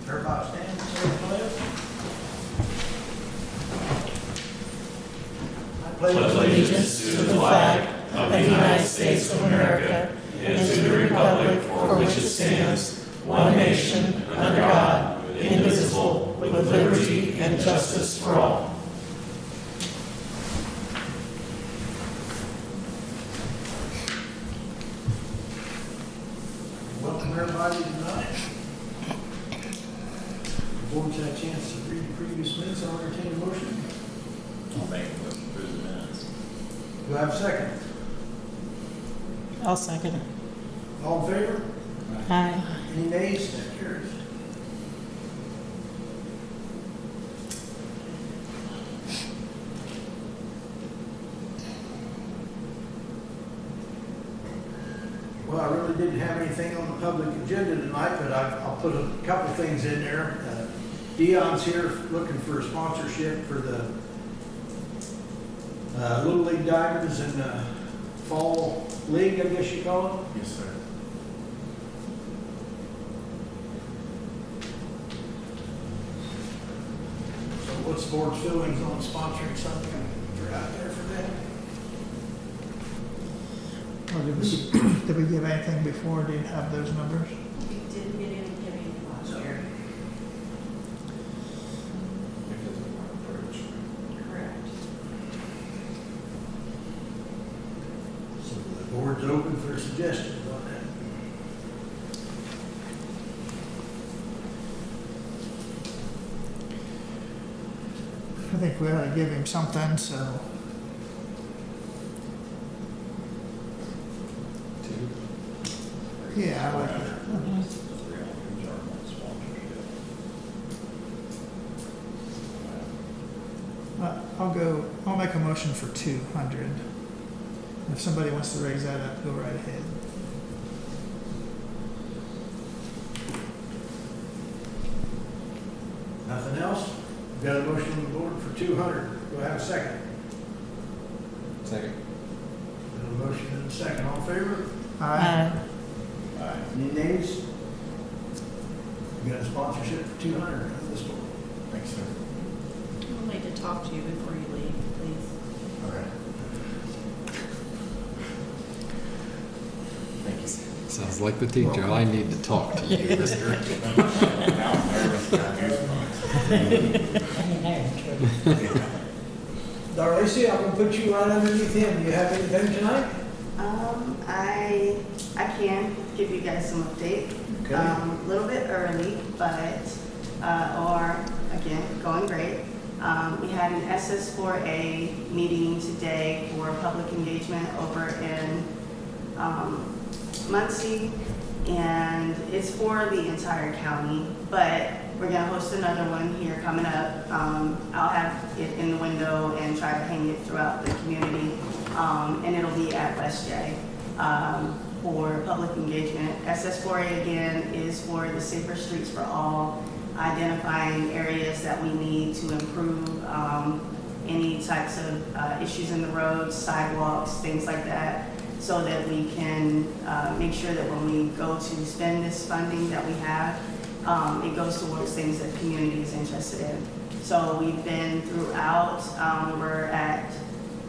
Everybody stand, say the pledge. I pledge allegiance to the flag of the United States of America and to the republic for which it stands, one nation, under God, indivisible, with liberty and justice for all. Welcome everybody tonight. The board's had a chance to read the previous minutes. I'll entertain a motion. I'll make a motion for the minutes. Do I have a second? I'll second it. All in favor? Aye. Any nays? That carries. Well, I really didn't have anything on the public agenda tonight, but I'll put a couple things in there. Dion's here looking for a sponsorship for the Little League Diamonds and Fall League, I guess you call it. Yes, sir. So what's the board's feelings on sponsoring something for out there for them? Or did we give anything before? Do you have those numbers? We didn't get anything last year. Because of our approach. Correct. So the board's open for suggestions on that. I think we ought to give him something, so. Yeah, I like it. I'll make a motion for 200. If somebody wants to raise that up, go right ahead. Nothing else? We've got a motion on the board for 200. Do I have a second? Second. Got a motion and a second. All in favor? Aye. Aye. Any nays? We got a sponsorship for 200 on this board. Thanks, sir. We'll need to talk to you before you leave, please. Okay. Thank you. Sounds like the teacher. I need to talk to you, mister. Now I'm nervous. Got goosebumps. Darlacey, I'm gonna put you right underneath him. Do you have anything tonight? I can give you guys some update. Okay. A little bit early, but, or, again, going great. We had an SS4A meeting today for public engagement over in, Muncie, and it's for the entire county, but we're gonna host another one here coming up. I'll have it in the window and try to hang it throughout the community, and it'll be at West J, for public engagement. SS4A again is for the Safer Streets for All, identifying areas that we need to improve, any types of issues in the roads, sidewalks, things like that, so that we can make sure that when we go to spend this funding that we have, it goes towards things that the community is interested in. So we've been throughout, we're at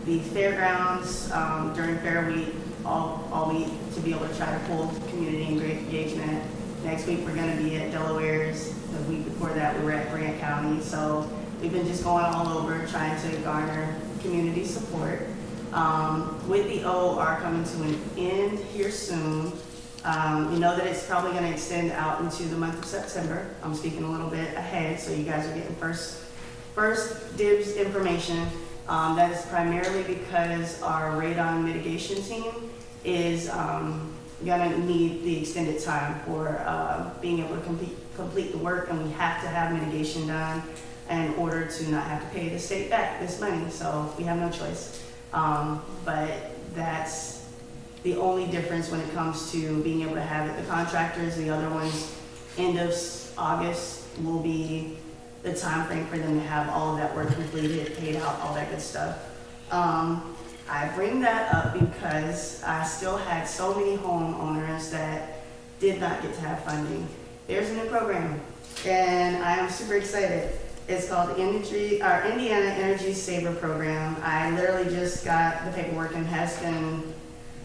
the fairgrounds during Fair Week, all week, to be able to try to pull community engagement. Next week, we're gonna be at Delaware's. The week before that, we were at Grant County. So we've been just going all over trying to garner community support. With the OR coming to an end here soon, we know that it's probably gonna extend out into the month of September. I'm speaking a little bit ahead, so you guys are getting first dibs information. That is primarily because our radon mitigation team is gonna need the extended time for being able to complete the work, and we have to have mitigation done in order to not have to pay the state back this money, so we have no choice. But that's the only difference when it comes to being able to have it. The contractors, the other ones, end of August will be the time frame for them to have all of that work completed, paid out, all that good stuff. I bring that up because I still had so many homeowners that did not get to have funding. There's a new program and I am super excited. It's called Indiana Energy Saver Program. I literally just got the paperwork and has been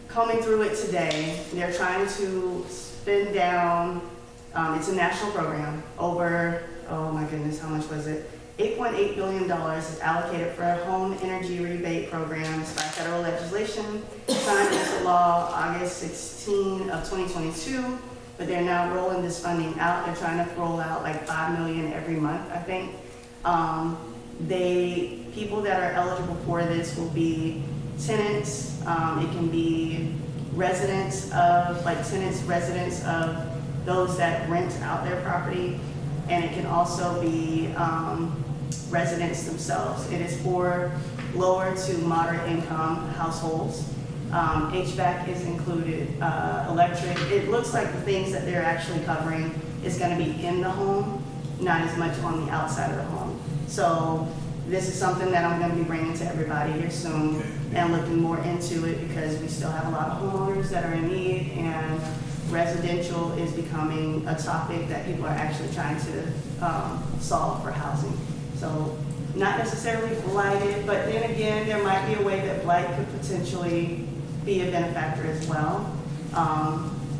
combing through it today. They're trying to spin down, it's a national program, over, oh my goodness, how much was it? $8.8 billion is allocated for home energy rebate programs by federal legislation signed into law August 16 of 2022, but they're now rolling this funding out. They're trying to roll out like $5 million every month, I think. People that are eligible for this will be tenants, it can be residents of those that rent out their property, and it can also be residents themselves. It is for lower to moderate income households. HVAC is included, electric. It looks like the things that they're actually covering is going to be in the home, not as much on the outside of the home. So this is something that I'm going to be bringing to everybody here soon and looking more into it, because we still have a lot of homeowners that are in need, and residential is becoming a topic that people are actually trying to solve for housing. So not necessarily blighted, but then again, there might be a way that blight could potentially be a benefactor as well.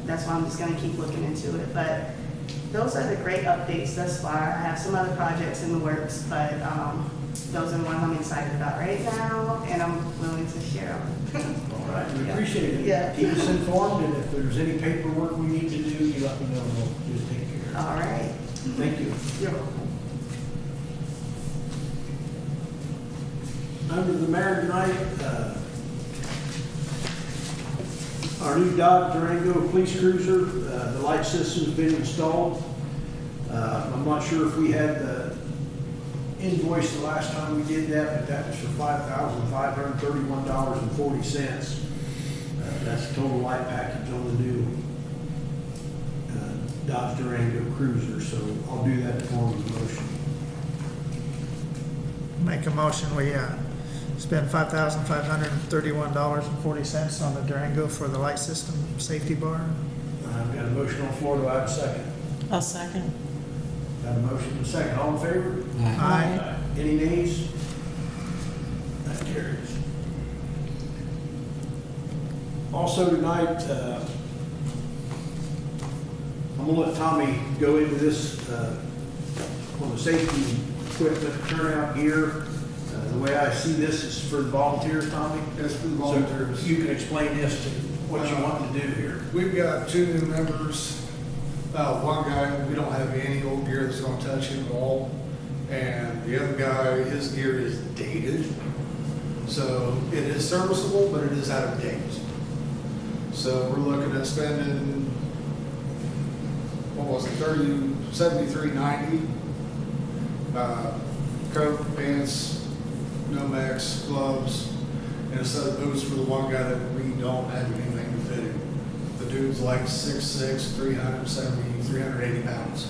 That's why I'm just going to keep looking into it. But those are the great updates thus far. I have some other projects in the works, but those are the ones I'm excited about right now, and I'm willing to share them. All right, we appreciate it. Yeah. Keep us informed, and if there's any paperwork we need to do, you let me know, and we'll just take care of it. All right. Thank you. You're welcome. Under the mayor tonight, our new Dodge Durango police cruiser, the light system's been installed. I'm not sure if we had the invoice the last time we did that, but that was for $5,531.40. That's the total light package on the new Dodge Durango cruiser, so I'll do that in form of a motion. Make a motion, we spend $5,531.40 on the Durango for the light system safety bar. I've got a motion on the floor, do I have a second? I'll second. Got a motion and a second, all in favor? Aye. Any nays? That carries. Also tonight, I'm gonna let Tommy go into this, on the safety equipment, turnout gear. The way I see this is for the volunteers, Tommy? That's for the So volunteers. you can explain this to what you want to do here. We've got 2 new members. One guy, we don't have any old gear that's gonna touch him at all. And the other guy, his gear is dated. So it is serviceable, but it is out of date. So we're looking at spending, what was it, $73.90. Coat, pants, Nomex, gloves, and a set of boots for the one guy that we don't have anything to fit him. The dude's like 6'6", 370, 380 pounds.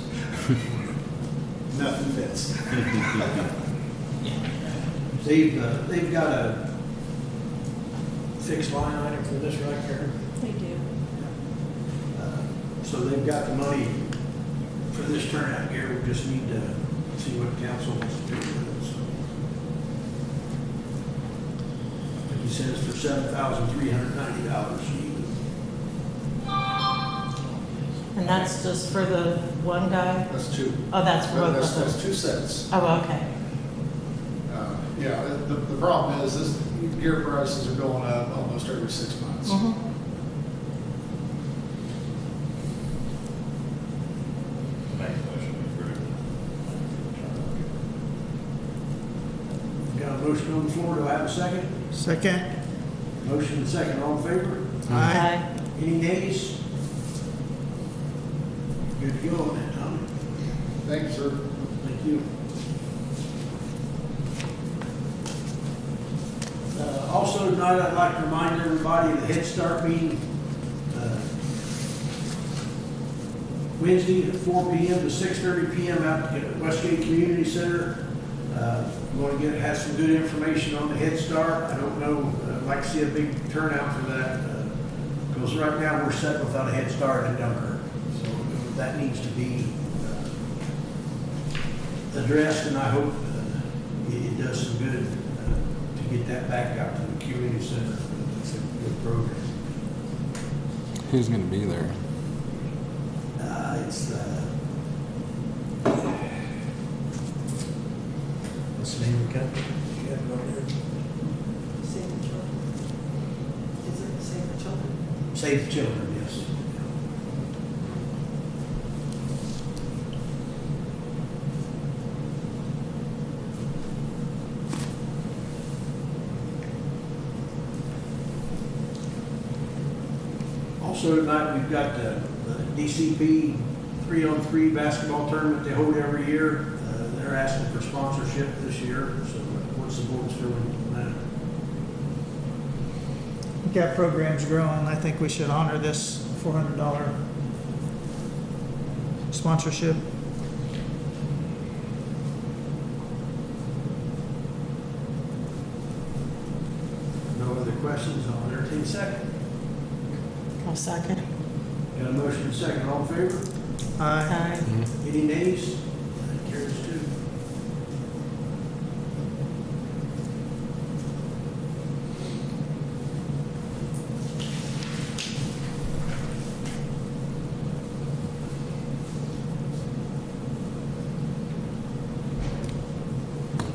Nothing fits. They've got a fixed line item for this right here. They do. So they've got the money for this turnout gear, we just need to see what council wants to do with it, so. Like he says, for $7,390 And that's just for the one guy? That's 2. Oh, that's for both of That's them. 2 sets. Oh, okay. Yeah, the problem is this gear prices are going up almost every 6 months. Mhm. Make a motion to approve. Got a motion on the floor, do I have a second? Second. Motion and second, all in favor? Aye. Any nays? Good to go on that, Tommy. Thank you, sir. Thank you. Also tonight, I'd like to remind everybody of the Head Start meeting, Wednesday at 4 p.m. to 6:30 p.m. out at Westgate Community Center. We're going to have some good information on the Head Start. I don't know, I'd like to see a big turnout for that, because right now we're set without a Head Start in Dunkirk. So that needs to be addressed, and I hope it does some good to get that back out to the community center. It's a good program. Who's gonna be there? It's, what's the name of the company? You have it on there? Save the Children. Is it Save the Children? Save the Children, yes. Also tonight, we've got the DCP 3-on-3 basketball tournament they hold every year. They're asking for sponsorship this year, so what's the board's feeling on that? We've got programs growing. I think we should honor this $400 sponsorship. No other questions? I'll entertain a second. I'll second. Got a motion and a second, all in favor? Aye. Any nays? That carries too.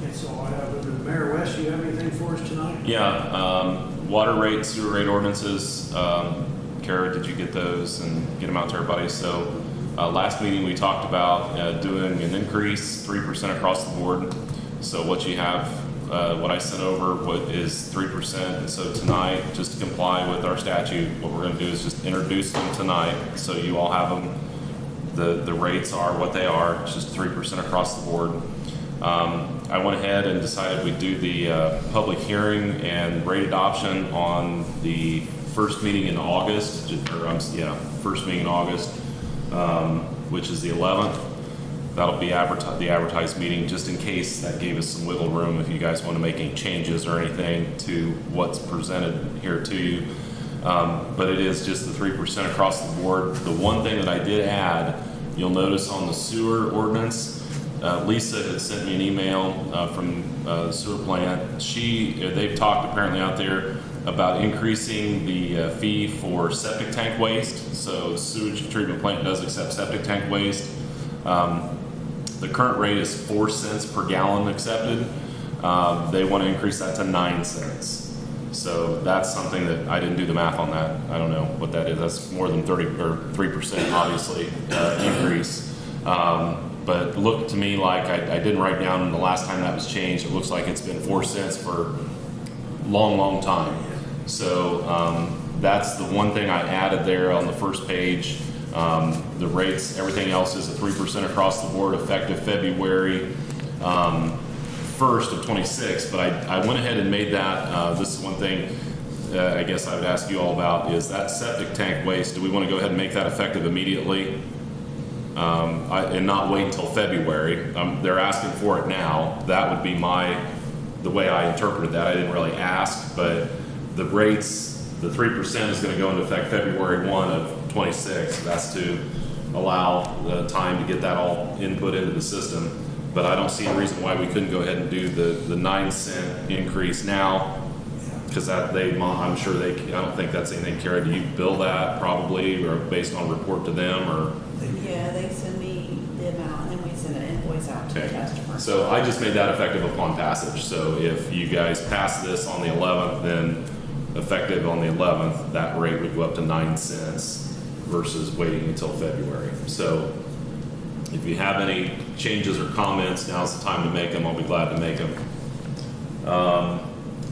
That's all I have. Mayor West, you have anything for us tonight? Yeah, water rate, sewer rate ordinances, Kara, did you get those and get them out to everybody? So, last meeting we talked about doing an increase, 3% across the board. So what you have, what I sent over, what is 3%. And so tonight, just to comply with our statute, what we're gonna do is just introduce them tonight. So you all have them. The rates are what they are, it's just 3% across the board. I went ahead and decided we'd do the public hearing and rate adoption on the first meeting in August, first meeting in August, which is the 11th. That'll be the advertised meeting, just in case that gave us some wiggle room if you guys want to make any changes or anything to what's presented here to you. But it is just the 3% across the board. The one thing that I did add, you'll notice on the sewer ordinance, Lisa had sent me an email from the sewer plant. They've talked apparently out there about increasing the fee for septic tank waste. So the sewage treatment plant does accept septic tank waste. The current rate is 4 cents per gallon accepted. They want to increase that to 9 cents. So that's something that I didn't do the math on that. I don't know what that is. That's more than 3% obviously increase. But it looked to me like I didn't write down the last time that was changed. It looks like it's been 4 cents for a long, long time. So that's the one thing I added there on the first page. The rates, everything else is a 3% across the board effective February 1st of 26. But I went ahead and made that. This is one thing I guess I would ask you all about is that septic tank waste. Do we want to go ahead and make that effective immediately? And not wait until February. They're asking for it now. That would be the way I interpreted that. I didn't really ask, but the rates, the 3% is going to go into effect February 1 of 26. That's to allow the time to get that all input into the system. But I don't see a reason why we couldn't go ahead and do the 9 cent increase now. Because I'm sure I don't think that's anything. Kara, do you bill that probably, or based on report to them, or? Yeah, they send me the amount and then we send an invoice out to the Okay. customer. So I just made that effective upon passage. So if you guys pass this on the 11th, then effective on the 11th, that rate would go up to 9 cents versus waiting until February. So if you have any changes or comments, now's the time to make them. I'll be glad to make them.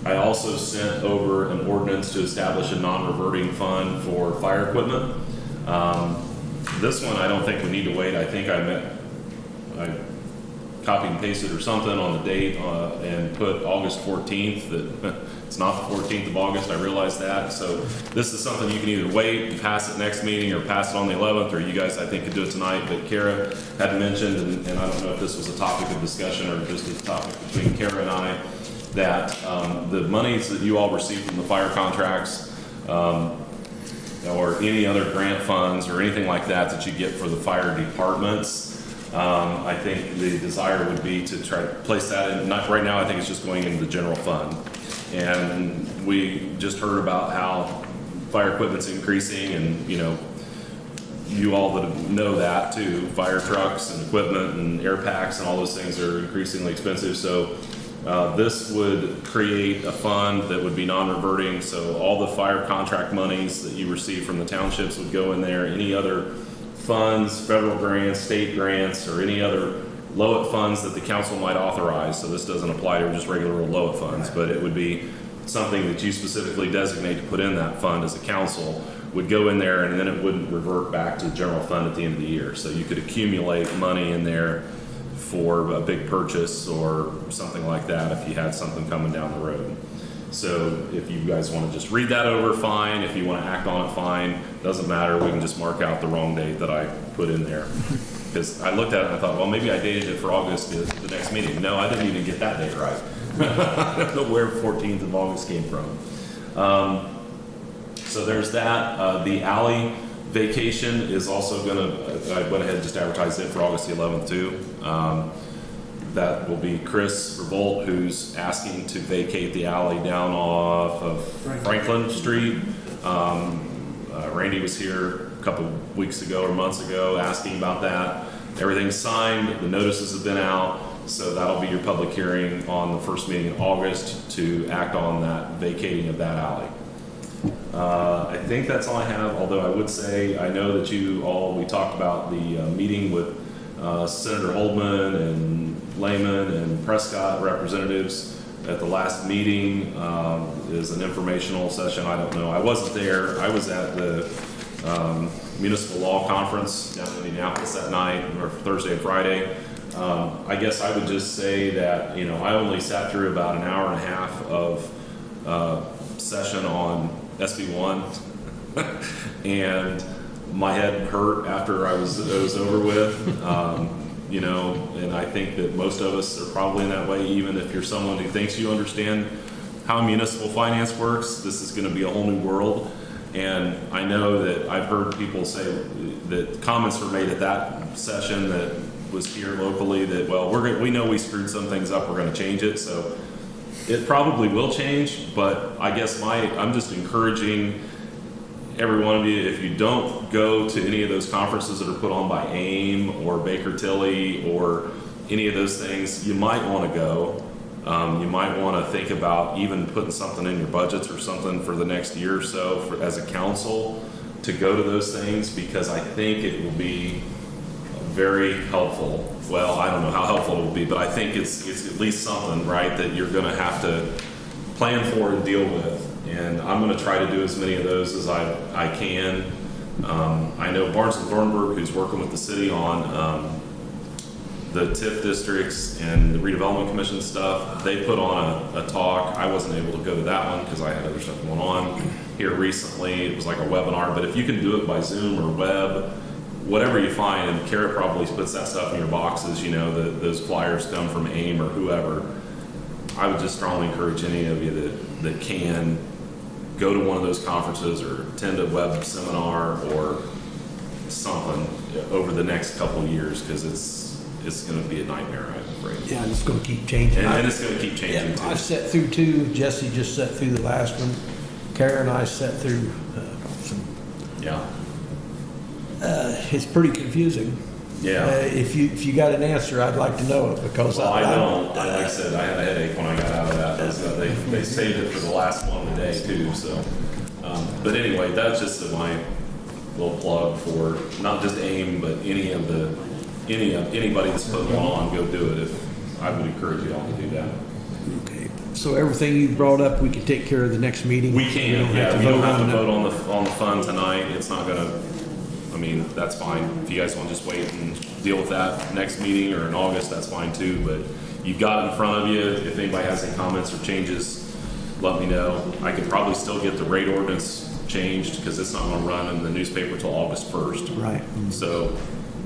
I also sent over an ordinance to establish a non-reverting fund for fire equipment. This one, I don't think we need to wait. I think I copied and pasted or something on the date and put August 14th. That it's not the 14th of August. I realize that. So this is something you can either wait and pass it next meeting or pass it on the 11th, or you guys, I think, could do it tonight. But Kara had mentioned, and I don't know if this was a topic of discussion or just a topic between Kara and I, that the monies that you all receive from the fire contracts or any other grant funds or anything like that that you get for the fire departments, I think the desire would be to try to place that in, not, right now, I think it's just going into the general fund. And we just heard about how fire equipment's increasing and, you know, you all that know that too, fire trucks and equipment and air packs and all those things are increasingly expensive. So this would create a fund that would be non-reverting. So all the fire contract monies that you receive from the townships would go in there. Any other funds, federal grants, state grants, or any other LOIT funds that the council might authorize. So this doesn't apply to just regular LOIT funds, but it would be something that you specifically designate to put in that fund as a council would go in there, and then it wouldn't revert back to the general fund at the end of the year. So you could accumulate money in there for a big purchase or something like that if you had something coming down the road. So if you guys want to just read that over, fine. If you want to act on it, fine. Doesn't matter. We can just mark out the wrong date that I put in there. Because I looked at it and I thought, well, maybe I dated it for August, the next meeting. No, I didn't even get that date right. I don't know where 14th of August came from. So there's that. The alley vacation is also going to, I went ahead and just advertised it for August the 11th too. That will be Chris Revolt, who's asking to vacate the alley down off of Franklin Street. Randy was here a couple weeks ago or months ago asking about that. Everything's signed, the notices have been out, so that'll be your public hearing on the first meeting in August to act on that vacating of that alley. I think that's all I have, although I would say, I know that we talked about the meeting with Senator Holdman and Lehman and Prescott representatives at the last meeting. Is an informational session. I don't know. I wasn't there. I was at the municipal law conference down in Indianapolis that night, or Thursday and Friday. I guess I would just say that, you know, I only sat through about an hour and a half of session on SB1 and my head hurt after it was over with. You know, and I think that most of us are probably in that way, even if you're someone who thinks you understand how municipal finance works. This is going to be a whole new world. And I know that I've heard people say that comments were made at that session that was here locally that, well, we know we screwed some things up, we're going to change it. So it probably will change, but I guess I'm just encouraging every one of you, if you don't go to any of those conferences that are put on by AIM or Baker Tilly or any of those things, you might want to go. You might want to think about even putting something in your budgets or something for the next year or so as a council to go to those things, because I think it will be very helpful. Well, I don't know how helpful it will be, but I think it's at least something, right, that you're going to have to plan for and deal with. And I'm going to try to do as many of those as I can. I know Barnes and Thornburg, who's working with the city on the TIF districts and the redevelopment commission stuff, they put on a talk. I wasn't able to go to that one because I had other stuff going on here recently. It was like a webinar, but if you can do it by Zoom or web, whatever you find, and Kara probably puts that stuff in your boxes, you know, those flyers come from AIM or whoever. I would just strongly encourage any of you that can go to one of those conferences or attend a web seminar or something over the next couple of years, because it's going to be a nightmare, I'm afraid. Yeah, and it's going to keep changing. And it's going to keep changing Yeah, too. I've sat through two. Jesse just sat through the last one. Kara and I sat through some. Yeah. It's pretty confusing. Yeah. If you got an answer, I'd like to know it, because Well, I don't. Like I said, I had a headache when I got out of that. They saved it for the last one of the day too. So, but anyway, that's just my little plug for not just AIM, but anybody that's putting one on, go do it. I would encourage you all to do that. Okay. So everything you brought up, we can take care of the next meeting. We can. We don't have to You don't have to vote on vote on the fund tonight. It's not gonna. I mean, that's fine. If you guys want to just wait and deal with that next meeting or in August, that's fine too. But you've got it in front of you. If anybody has any comments or changes, let me know. I could probably still get the rate ordinance changed because it's not going to run in the newspaper till August 1st. Right. So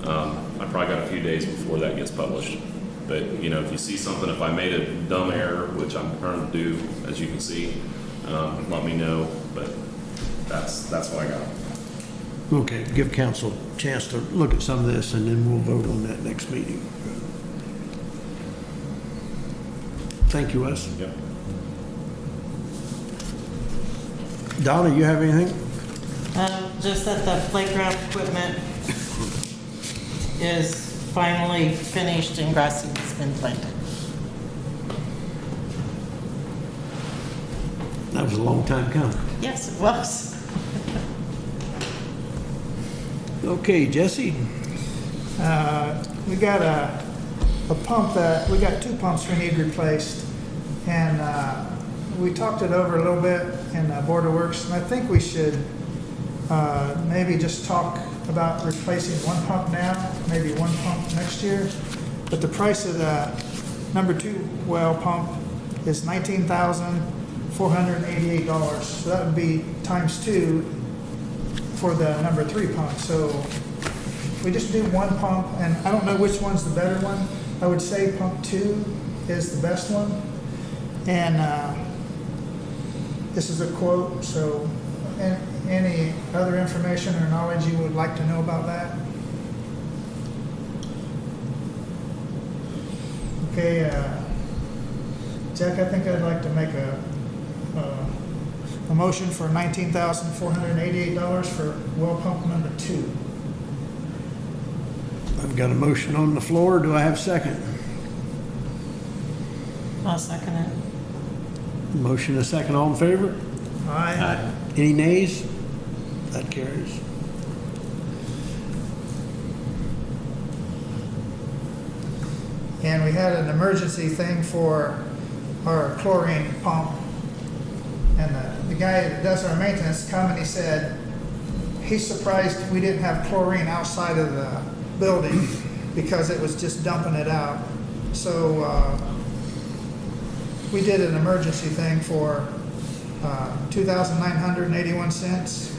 I probably got a few days before that gets published. But, you know, if you see something, if I made a dumb error, which I'm trying to do, as you can see, let me know. But that's what I got. Okay, give council a chance to look at some of this, and then we'll vote on that next meeting. Thank you, Wes. Yep. Donna, you have anything? Just that the playground equipment is finally finished and grass seed has been planted. That was a long time coming. Yes, it was. Okay, Jesse? We got a pump that, we got two pumps we need replaced. And we talked it over a little bit in Board of Works, and I think we should maybe just talk about replacing one pump now, maybe one pump next year. But the price of the number 2 well pump is $19,488. So that would be times 2 for the number 3 pump. So we just do one pump, and I don't know which one's the better one. I would say pump 2 is the best one. And this is a quote, so any other information or knowledge you would like to know about that? Okay, Jack, I think I'd like to make a motion for $19,488 for well pump number 2. I've got a motion on the floor. Do I have a second? I'll second it. Motion and a second. All in favor? Aye. Any nays? That carries. And we had an emergency thing for our chlorine pump. And the guy that does our maintenance come and he said, he's surprised we didn't have chlorine outside of the building because it was just dumping it out. So we did an emergency thing for $2,981,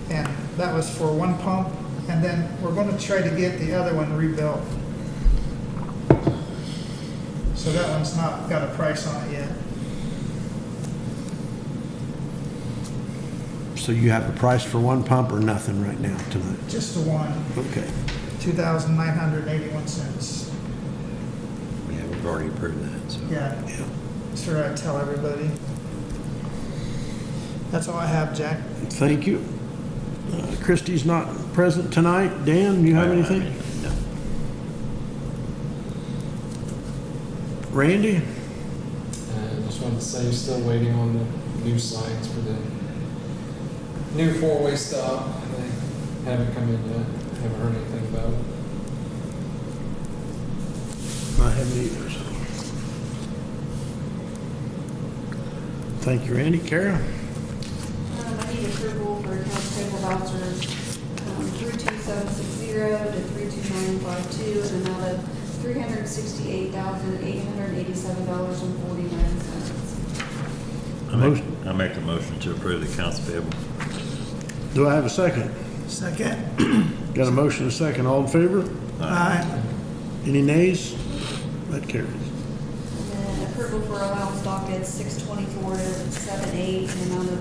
and that was for one pump. And then we're going to try to get the other one rebuilt. So that one's not got a price on it yet. So you have a price for one pump or nothing right now tonight? Just the one, Okay. $2,981. Yeah, we've already approved that, so. Yeah, Yeah. that's what I tell everybody. That's all I have, Jack. Thank you. Christie's not present tonight. Dan, you have anything? No. Randy? I just wanted to say, you're still waiting on the new signs for the new four-way stop. They haven't come in yet. Haven't heard anything about it. I haven't either, so. Thank you, Randy. Kara? I need approval for accounts payable vouchers 32760 to 32952 in an amount of $368,887.49. I make the motion to approve the accounts payable. Do I have a second? Second. Got a motion and a second. All in favor? Aye. Any nays? That carries. And then approval for allowance dockets 624 to 78 in the amount of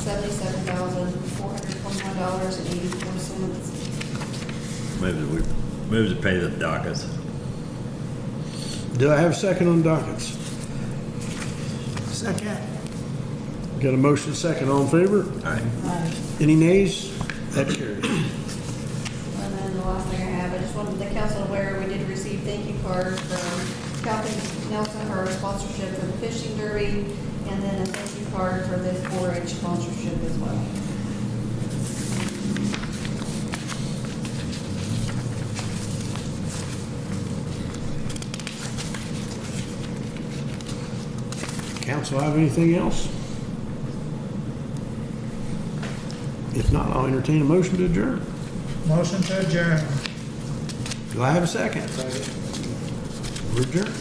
$77,421.84. Move to pay the dockets. Do I have a second on dockets? Second. Got a motion and a second. All in favor? Aye. Any nays? That carries. And then the last thing I have, I just wanted the council aware, we did receive thank you cards from Kathy Nelson for her sponsorship for the fishing derby, and then a thank you card for this 4-H sponsorship as well. Council have anything else? If not, I'll entertain a motion to adjourn. Motion to adjourn. Do I have a second? We're adjourned.